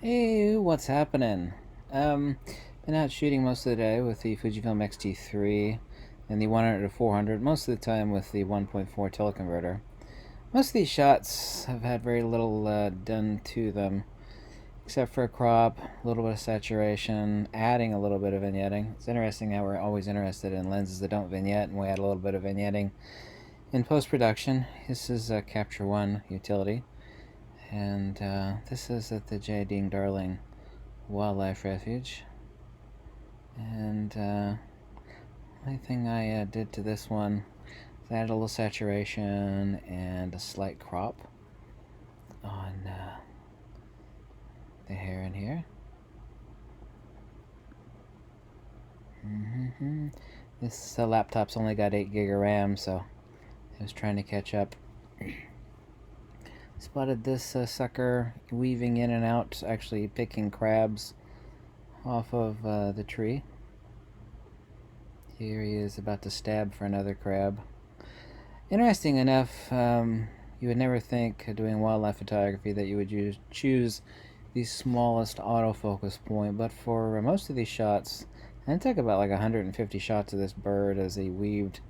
Hey, what's happening? Um, been out shooting most of the day with the Fujifilm X-T3 and the 100 to 400, most of the time with the 1.4 teleconverter. Most of these shots have had very little done to them, except for a crop, a little bit of saturation, adding a little bit of vignetting. It's interesting how we're always interested in lenses that don't vignette, and we add a little bit of vignetting in post-production. This is a Capture One utility, and this is at the J. Ding Darling Wildlife Refuge. And only thing I did to this one is add a little saturation and a slight crop on the hair in here. This laptop's only got 8 gig of RAM, so I was trying to catch up. Spotted this sucker weaving in and out, actually picking crabs off of the tree. Here he is about to stab for another crab. Interesting enough, you would never think doing wildlife photography that you would choose the smallest autofocus point, but for most of these shots, and it took about like 150 shots of this bird as he weaved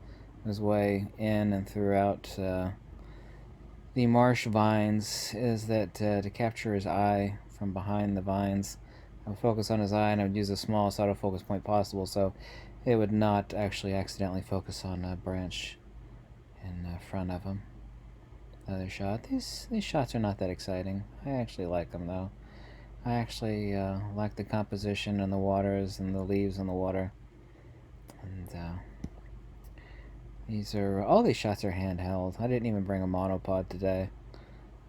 his way in and throughout the marsh vines, is that to capture his eye from behind the vines, I would focus on his eye and I would use the smallest autofocus point possible so it would not actually accidentally focus on a branch in front of him. Another shot. These shots are not that exciting. I actually like them though. I actually like the composition and the waters and the leaves in the water. And all these shots are handheld. I didn't even bring a monopod today.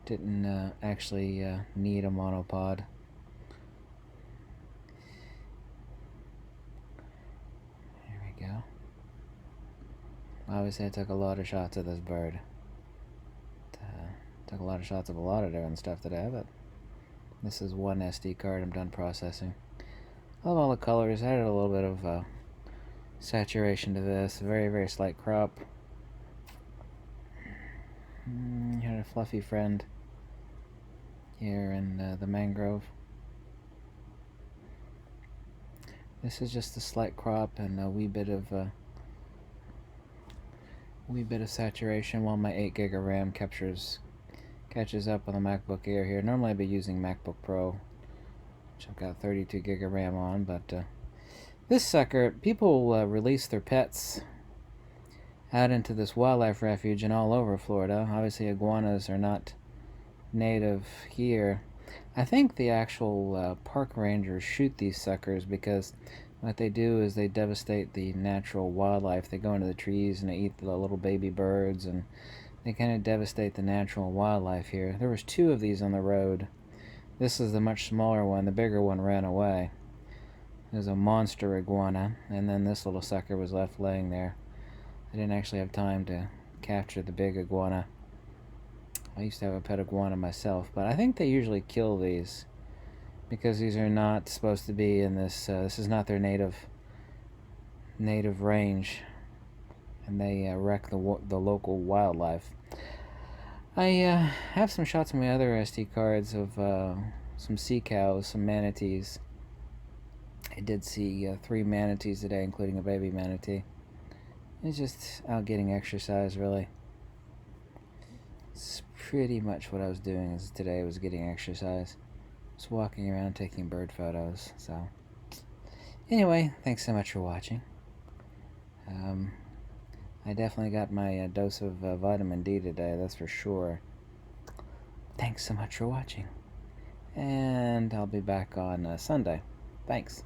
Didn't actually need a monopod. There we go. Obviously I took a lot of shots of this bird. Took a lot of shots of a lot of different stuff today, but this is one SD card. I'm done processing. I love all the colors. I added a little bit of saturation to this. Very, very slight crop. Had a fluffy friend here in the mangrove. This is just a slight crop and a wee bit of saturation while my 8 gig of RAM catches up on the MacBook Air here. Normally I'd be using MacBook Pro, which I've got 32 gig of RAM on, but this sucker, people release their pets out into this wildlife refuge and all over Florida. Obviously iguanas are not native here. I think the actual park rangers shoot these suckers because what they do is they devastate the natural wildlife. They go into the trees and they eat the little baby birds, and they kind of devastate the natural wildlife here. There was 2 of these on the road. This is the much smaller one. The bigger one ran away. There's a monster iguana, and then this little sucker was left laying there. I didn't actually have time to capture the big iguana. I used to have a pet iguana myself, but I think they usually kill these because these are not supposed to be in this. This is not their native range, and they wreck the local wildlife. I have some shots on my other SD cards of some sea cows, some manatees. I did see 3 manatees today, including a baby manatee. It's just out getting exercise, really. It's pretty much what I was doing today was getting exercise. Just walking around taking bird photos. So anyway, thanks so much for watching. I definitely got my dose of vitamin D today, that's for sure. Thanks so much for watching. And I'll be back on Sunday. Thanks.